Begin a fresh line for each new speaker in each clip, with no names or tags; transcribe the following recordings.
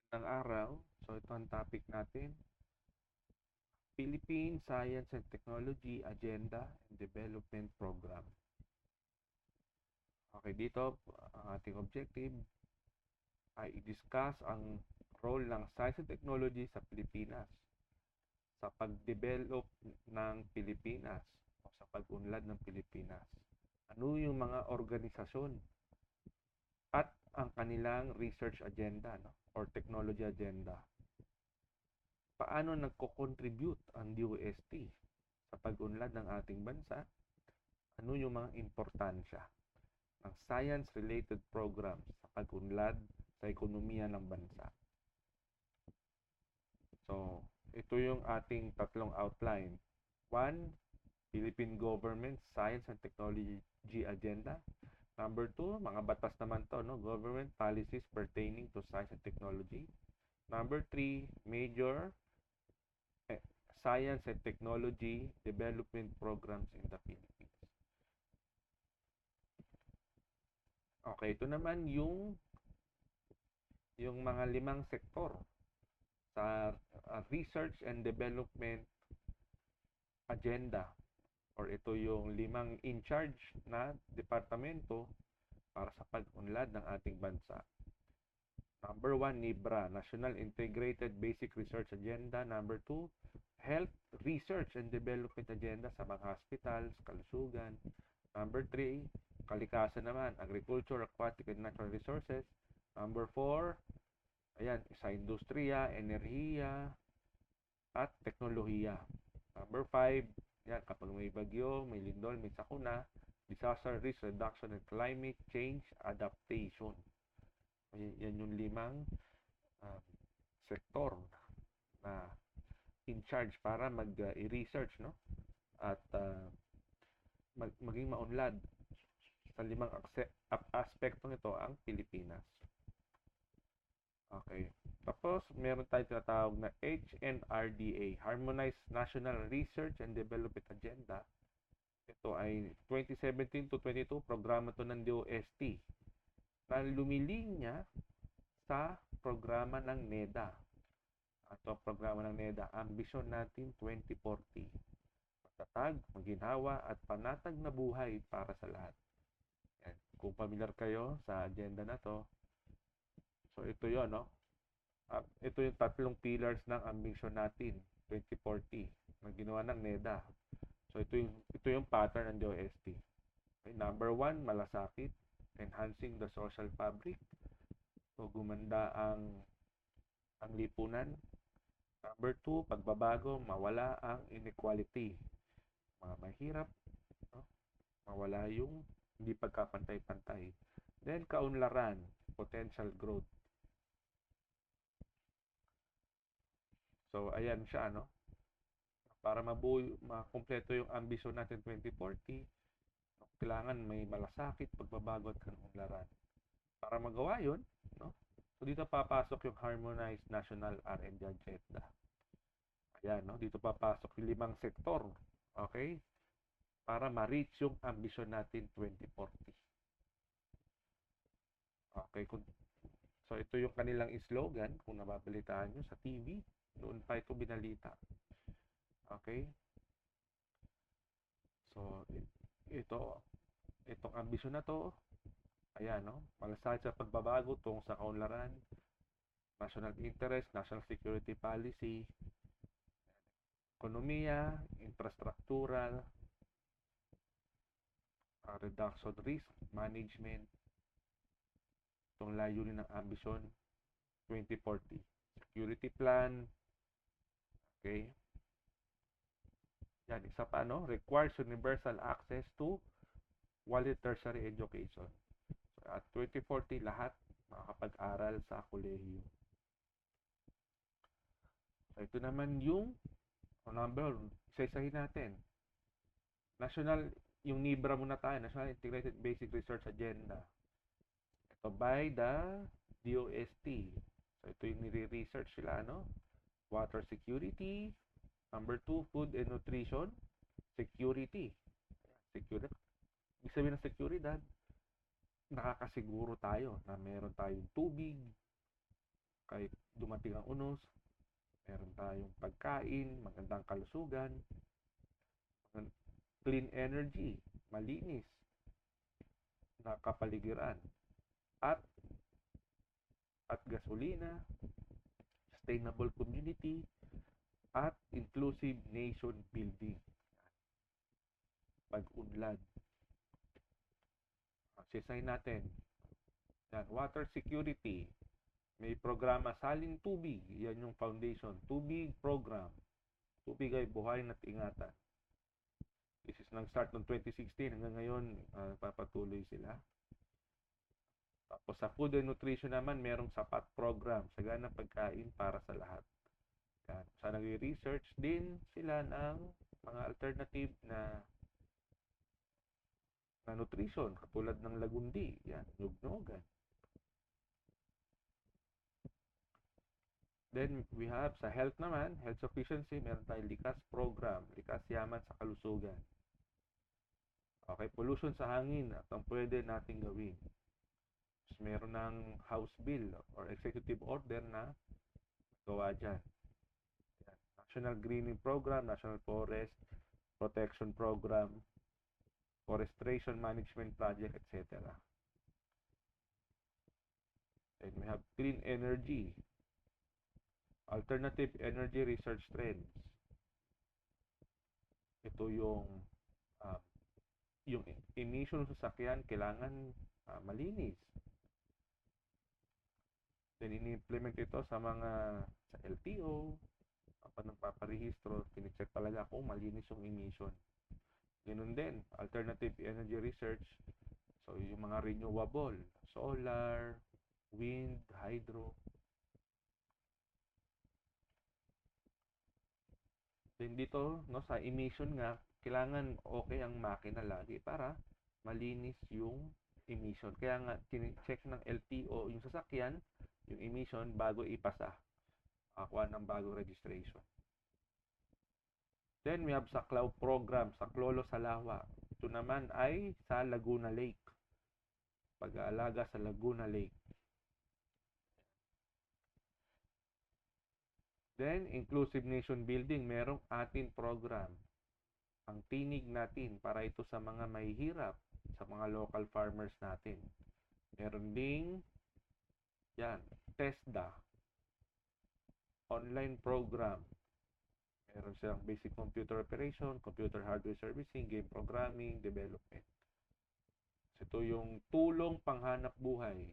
Ng araw. So ito ang topic natin, Philippine Science and Technology Agenda and Development Program. Okay, dito ang ating objective ay i-discuss ang role ng science and technology sa Pilipinas, sa pag-develop ng Pilipinas o sa pag-unlad ng Pilipinas. Ano yung mga organisasyon at ang kanilang research agenda, no? Or technology agenda. Paano nagko-contribute ang DOST sa pag-unlad ng ating bansa? Ano yung mga importansya ng science-related programs sa pag-unlad sa ekonomiya ng bansa? So, ito yung ating tatlong outline. One, Philippine Government Science and Technology Agenda. Number two, mga batas naman to, no? Government policies pertaining to science and technology. Number three, major science and technology development programs in the Philippines. Okay, ito naman yung mga limang sektor sa research and development agenda, or ito yung limang in charge na departamento para sa pag-unlad ng ating bansa. Number 1, NIBRA, National Integrated Basic Research Agenda. Number 2, Health Research and Development Agenda sa mga hospitals, kalusugan. Number 3, kalikasan naman, Agriculture, Aquatic and Natural Resources. Number 4, ayan, sa industriya, enerhiya, at teknolohiya. Number 5, yan, kapag may bagyo, may lindol, may sakuna, disaster risk reduction and climate change adaptation. Yan yung limang sektor na in charge para mag-research, no? At maging maunlad sa limang aspektong ito ang Pilipinas. Okay. Tapos, meron tayong tinatawag na HNRDA, Harmonized National Research and Development Agenda. Ito ay 2017 to 22, programa to ng DOST na lumilinya sa programa ng NEDA. Ito programa ng NEDA, Ambisyon Natin 2040. Matatag, maginhawa at panatag na buhay para sa lahat. Yan. Kung familiar kayo sa agenda na to, so ito yon, no? Ito yung tatlong pillars ng Ambisyon Natin 2040 na ginawa ng NEDA. So ito yung pattern ng DOST. Okay, number 1, malasakit, enhancing the social fabric. So gumanda ang lipunan. Number 2, pagbabago, mawala ang inequality. Mga mahirap, no? Mawala yung hindi pagkapantay-pantay. Then kaunlaran, potential growth. So ayan siya, no? Para makumpleto yung ambisyon natin 2040, kailangan may malasakit, pagbabago at kaunlaran. Para magawa yun, no? So dito papasok yung Harmonized National R&D Agenda. Ayan, no? Dito papasok yung limang sektor. Okay? Para ma-reach yung ambisyon natin 2040. Okay, so ito yung kanilang slogan, kung nababalitaan nyo sa TV, noon pa ito binalita. Okay? So, itong ambisyon na to, ayan, no? Malasakit sa pagbabago tungkol sa kaunlaran, national interest, national security policy, ekonomiya, infrastructural, reduction risk, management, itong layunin ng ambisyon 2040. Security plan, okay? Yan, isa pa, no? Requires universal access to quality tertiary education. So, at 2040, lahat makakapag-aral sa kolehiyo. So, ito naman yung number, isa-isahin natin. National, yung NIBRA muna tayo, National Integrated Basic Research Agenda. Ito by the DOST. So, ito yung nire-research sila, no? Water security. Number 2, food and nutrition. Security. Security. Ibig sabihin ng seguridad, nakakasiguro tayo na meron tayong tubig, kahit dumating ang unos, meron tayong pagkain, magandang kalusugan, clean energy, malinis na kapaligiran, at gasolina, sustainable community, at inclusive nation building. Pag-unlad. Sisay natin. Yan, water security. May programa Salin Tubig. Yan yung foundation. Tubig program. Tubig ay buhay at ingatan. This is nang-start noong 2016 hanggang ngayon papatuloy sila. Tapos sa food and nutrition naman, merong sapat program, sagana pagkain para sa lahat. Yan. Sa nag-research din sila ng mga alternative na nutrition, katulad ng lagundi, yan, nugnogan. Then we have sa health naman, health sufficiency, meron tayong likas program, likas yaman sa kalusugan. Okay, pollution sa hangin at ang pwede nating gawin. Meron ng House Bill or Executive Order na gawa dyan. National Greening Program, National Forest Protection Program, Forestation Management Project, etc. And we have clean energy, alternative energy research trends. Ito yung emission sa sasakyan kailangan malinis. Then ini-implement ito sa LTO, kapag nagpaparehistro, tinicheck talaga kung malinis yung emission. Ganun din, alternative energy research. So, yung mga renewable, solar, wind, hydro. Then dito, no, sa emission nga, kailangan okay ang makina lagi para malinis yung emission. Kaya nga, tinicheck ng LTO yung sasakyan, yung emission bago ipasa. Akuha ng bagong registration. Then we have Saklaw program, Saklolo Salawa. Ito naman ay sa Laguna Lake. Pag-aalaga sa Laguna Lake. Then, Inclusive Nation Building, merong atin program. Ang tinig natin para ito sa mga mahihirap, sa mga local farmers natin. Meron ding, yan, TESDA, online program. Meron silang basic computer operation, computer hardware servicing, game programming, development. Ito yung tulong panghanap buhay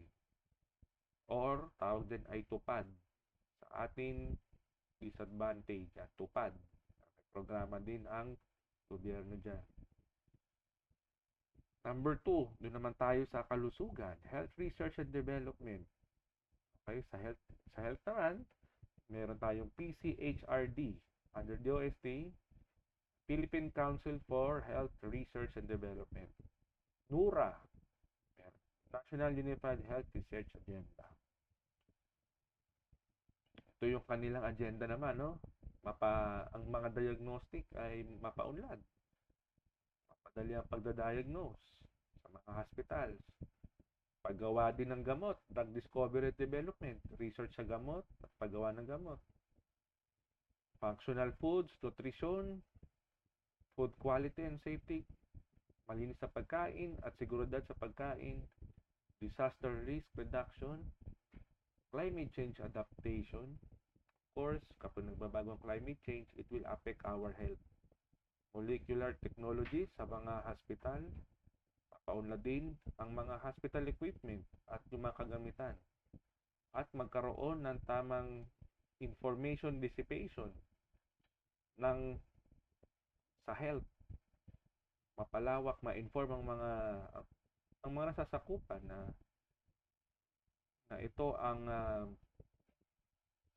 or tawag din ay tupad sa ating disadvantage at tupad. May programa din ang gobyerno dyan. Number 2, doon naman tayo sa kalusugan, health research and development. Okay, sa health naman, meron tayong PCHRD under DOST, Philippine Council for Health Research and Development. NURA, National Unified Health Research Agenda. Ito yung kanilang agenda naman, no? Ang mga diagnostic ay mapaunlad. Mapadali ang pagdadiagnose sa mga hospitals. Paggawa din ng gamot, drug discovery at development, research sa gamot at paggawa ng gamot. Functional foods, nutrition, food quality and safety, malinis sa pagkain at seguridad sa pagkain, disaster risk reduction, climate change adaptation. Of course, kapag nagbabago ang climate change, it will affect our health. Molecular technologies sa mga hospital, papaunlad din ang mga hospital equipment at yung mga kagamitan. At magkaroon ng tamang information dissipation sa health. Mapalawak, ma-inform ang mga nasasakupan na ito ang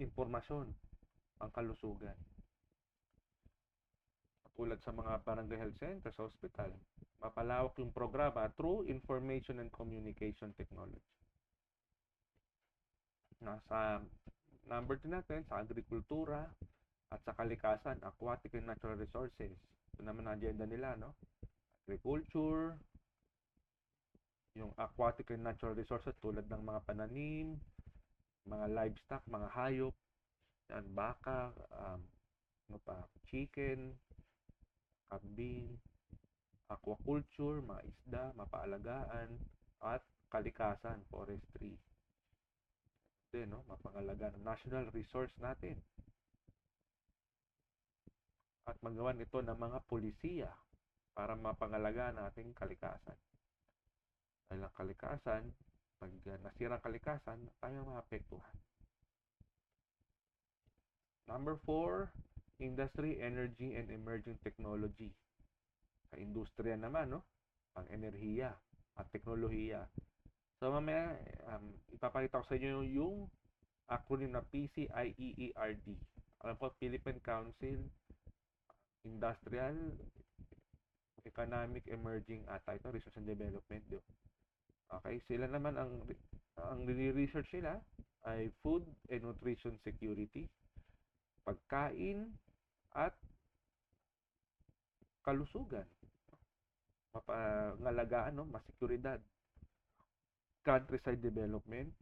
impormasyon, ang kalusugan. Tulad sa mga barangay health centers, hospital, mapalawak yung programa through information and communication technology. Nasa number 2 natin, sa agrikultura at sa kalikasan, aquatic and natural resources. Ito naman ang agenda nila, no? Agriculture, yung aquatic and natural resources tulad ng mga pananim, mga livestock, mga hayop, yan, baka, ano pa, chicken, kambing, aquaculture, mga isda, mapaalagaan, at kalikasan, forestry. Din, no, mapangalaga ng national resource natin. At magawan ito ng mga pulisiya para mapangalaga ng ating kalikasan. Dahil ang kalikasan, pag nasira ang kalikasan, tayo maapektuhan. Number 4, industry, energy, and emerging technology. Sa industriya naman, no? Pang-enerhiya at teknolohiya. So, mamaya, ipapakita ko sa inyo yung acronym na PCIEERD. Alam ko, Philippine Council Industrial Economic Emerging ata ito, Research and Development. Okay, sila naman ang research nila ay food and nutrition security, pagkain at kalusugan, mapangalagaan, no, masekuridad, countryside development,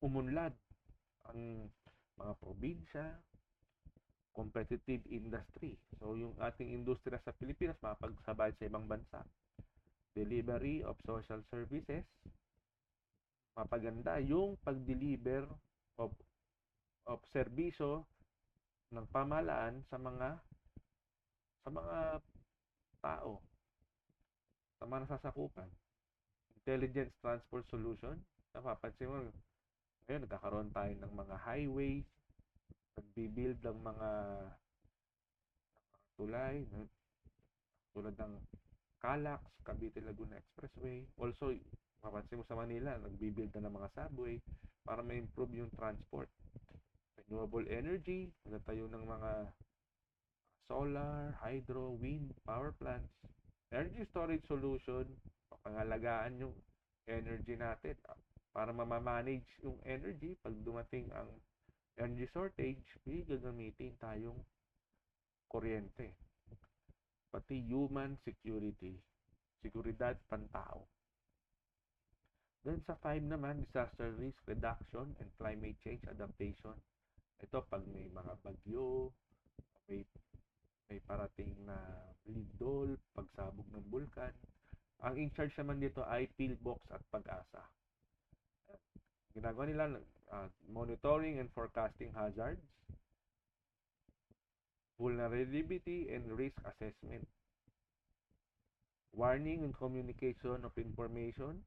umunlad ang mga probinsya, competitive industry. So, yung ating industriya sa Pilipinas, mapagsabay sa ibang bansa. Delivery of social services, mapaganda yung pag-deliver of serbisyo ng pamahalaan sa mga tao, sa mga nasasakupan. Intelligence transport solution, napapansin mo, ngayon nagkakaroon tayo ng mga highways, nagbibuild ng mga tulay, tulad ng Calax, Cavite Laguna Expressway. Also, mapansin mo sa Manila, nagbibuild na ng mga subway para ma-improve yung transport. Renewable energy, nagtayo ng mga solar, hydro, wind, power plants. Energy storage solution, pangalagaan yung energy natin para mamamanage yung energy pag dumating ang energy shortage, gagamitin tayong kuryente. Pati human security, seguridad pantao. Then sa 5 naman, disaster risk reduction and climate change adaptation. Ito pag may mga bagyo, may parating na lindol, pagsabog ng bulkan. Ang in charge naman dito ay PhilBox at Pag-asa. Ginagawa nila monitoring and forecasting hazards, vulnerability and risk assessment, warning and communication of information.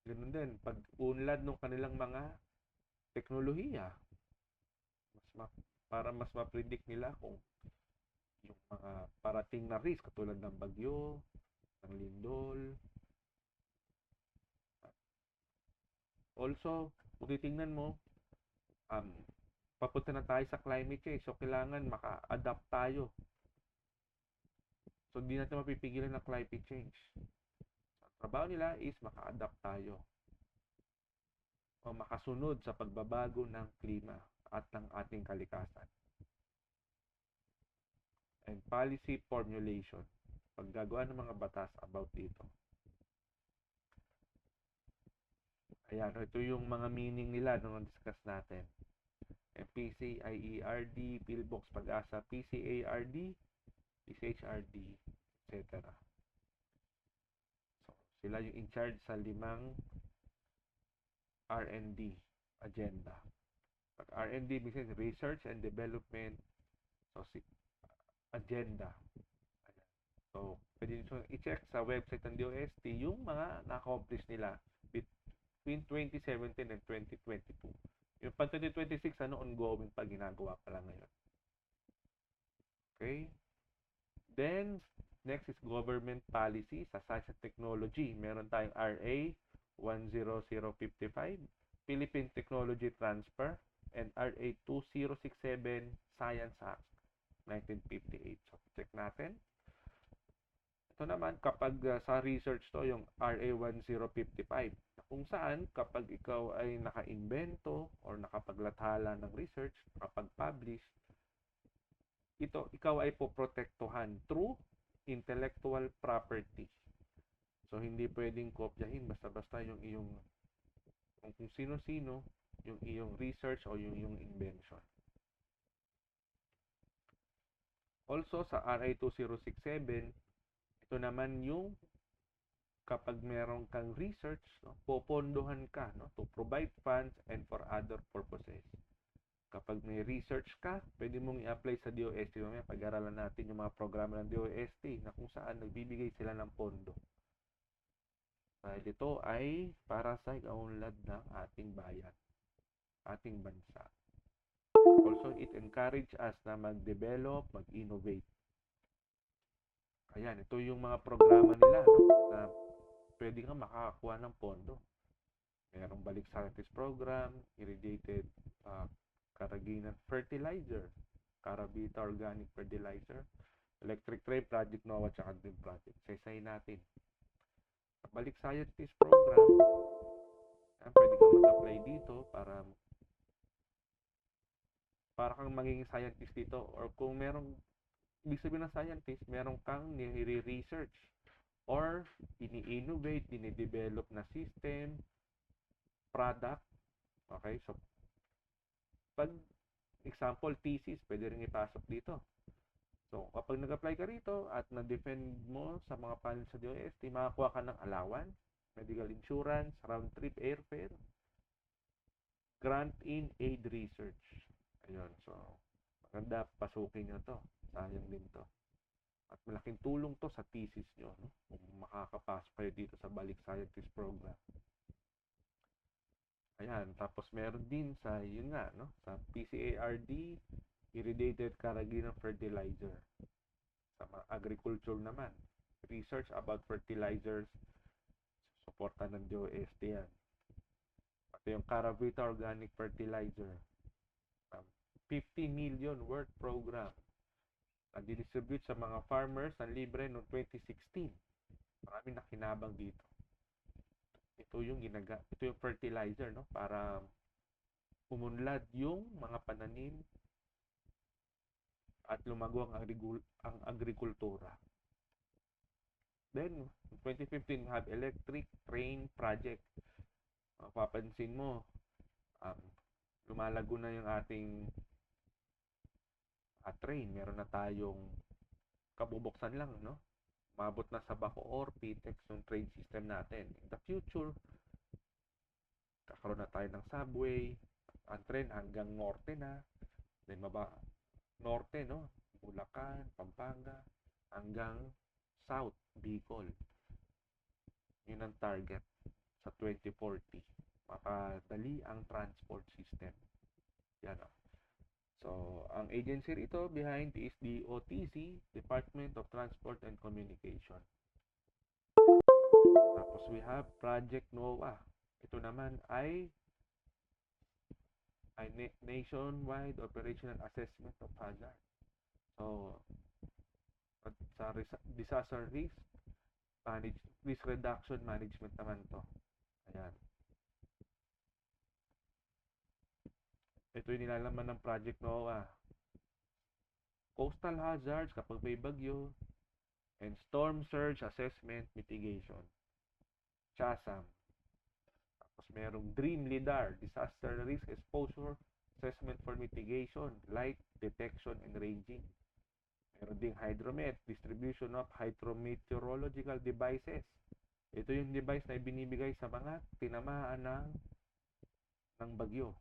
Ganun din, pag-unlad ng kanilang mga teknolohiya para mas ma-predict nila kung yung mga parating na risk katulad ng bagyo, ng lindol. Also, kung titingnan mo, papunta na tayo sa climate change. So, kailangan maka-adapt tayo. So, hindi natin mapipigilan ng climate change. So, ang trabaho nila is maka-adapt tayo o makasunod sa pagbabago ng klima at ng ating kalikasan. And policy formulation. Paggagawa ng mga batas about dito. Ayan, ito yung mga meaning nila nung discuss natin. PCIERD, PhilBox, Pag-asa, PCARD, PCHRD, etc. So, sila yung in charge sa 5 R&D agenda. Pag R&D, means research and development, so agenda. Ayan. So, pwede nyo i-check sa website ng DOST yung mga na-accomplish nila between 2017 and 2022. Yung pang 2026, ongoing pa, ginagawa pa lang ngayon. Okay? Then, next is government policy sa science and technology. Meron tayong RA 10055, Philippine Technology Transfer, and RA 2067, Science Act 1958. So, check natin. Ito naman, kapag sa research to, yung RA 1055, kung saan kapag ikaw ay naka-invento or nakapaglathala ng research, nakapag-publish, ikaw ay poprotektuhan through intellectual property. So, hindi pwedeng kopyahin basta-basta yung iyong kung sino-sino yung iyong research o yung iyong invention. Also, sa RA 2067, ito naman yung kapag meron kang research, no, popondohan ka, no, to provide funds and for other purposes. Kapag may research ka, pwede mong i-apply sa DOST. Mamaya pag-aralan natin yung mga programa ng DOST na kung saan nagbibigay sila ng pondo. Dahil ito ay para sa kaunlad ng ating bayan, ating bansa. Also, it encourage us na mag-develop, mag-innovate. Ayan, ito yung mga programa nila, no, na pwede kang makakakuha ng pondo. Merong Balik Scientist Program, Irrigated Karaginan Fertilizer, Caravita Organic Fertilizer, Electric Train Project NOAA, at Dream Project. Saysayin natin. Sa Balik Scientist Program, pwede kang mag-apply dito para kang maging scientist dito, or kung merong ibig sabihin ng scientist, meron kang nire-research or ini-innovate, dine-develop na system, product. Okay, so pag example thesis, pwede rin ipasok dito. So kapag nag-apply ka rito at na-defend mo sa mga panel sa DOST, makakuha ka ng allowance, medical insurance, round trip airfare, grant in aid research. Ayun, so maganda, pasukin nyo to. Sayang din to. At malaking tulong to sa thesis nyo, no? Kung makakapasok kayo dito sa Balik Scientist Program. Ayan, tapos meron din sa, yun nga, no? Sa PCARD, Irrigated Karaginan Fertilizer. Sa agriculture naman, research about fertilizers, suporta ng DOST yan. Pati yung Caravita Organic Fertilizer, 50 million worth program na distribute sa mga farmers ng libre noong 2016. Maraming nakinabang dito. Ito yung fertilizer, no, para umunlad yung mga pananim at lumago ang agrikultura. Then, 2015, we have Electric Train Project. Mapapansin mo, lumalago na yung ating train. Meron na tayong kabubuksan lang, no? Mabot na sa Bacoor, PTEX yung train system natin. In the future, kakaroon na tayo ng subway, ang train hanggang norte na, then norte, no? Bulacan, Pampanga, hanggang south, Bicol. Yun ang target sa 2040. Makadali ang transport system. Yan, o. So, ang agency ito behind is the DOTC, Department of Transport and Communication. Tapos we have Project NOAA. Ito naman ay Nationwide Operational Assessment of Hazard. So, sa disaster risk reduction management naman to. Ayan. Ito yung nilalaman ng Project NOAA. Coastal hazards kapag may bagyo, and storm surge assessment mitigation. CHASAM. Tapos merong DREAM LIDAR, Disaster Risk Exposure Assessment for Mitigation, Light Detection and Ranging. Meron ding Hydromet, Distribution of Hydrometeorological Devices. Ito yung device na ibinibigay sa mga tinamaan ng bagyo.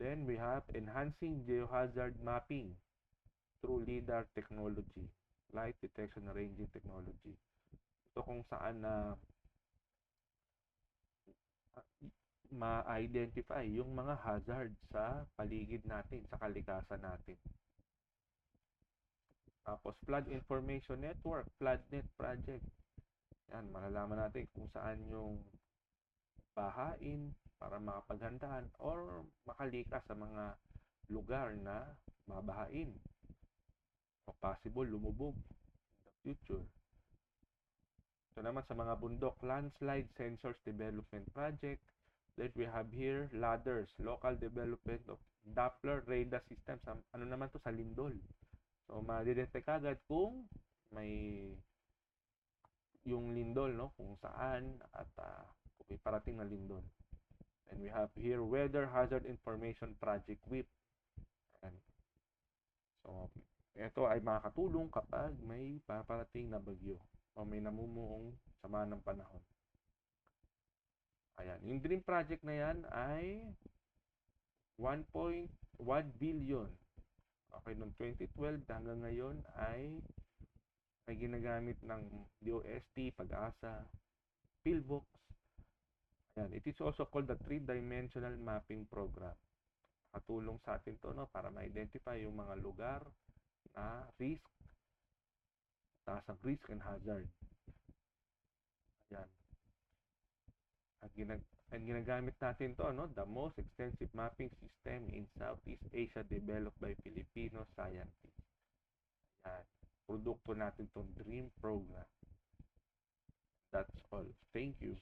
Then we have Enhancing Geohazard Mapping through LIDAR Technology, Light Detection and Ranging Technology. Ito kung saan na ma-identify yung mga hazard sa paligid natin, sa kalikasan natin. Tapos Flood Information Network, FloodNet Project. Yan, malalaman natin kung saan yung bahain para makapaghandaan or makalikas sa mga lugar na mabahain o possible lumubog in the future. So naman sa mga bundok, Landslide Sensors Development Project. Then we have here ladders, local development of Doppler radar systems. Ano naman to, sa lindol. So madidetect agad kung may yung lindol, no, kung saan at kung may parating na lindol. And we have here Weather Hazard Information Project WIP. Ayan. So, ito ay makakatulong kapag may paparating na bagyo o may namumuong sama ng panahon. Ayan. Yung dream project na yan ay 1.1 billion. Okay, noong 2012 hanggang ngayon ay ginagamit ng DOST, Pag-asa, PhilVox. Ayan. It is also called the three-dimensional mapping program. Katulong sa atin to, no, para ma-identify yung mga lugar na risk, taas ang risk and hazard. Ayan. Ang ginagamit natin to, no, the most extensive mapping system in Southeast Asia developed by Filipino scientists. Ayan. Produkto natin tong DREAM program. That's all. Thank you.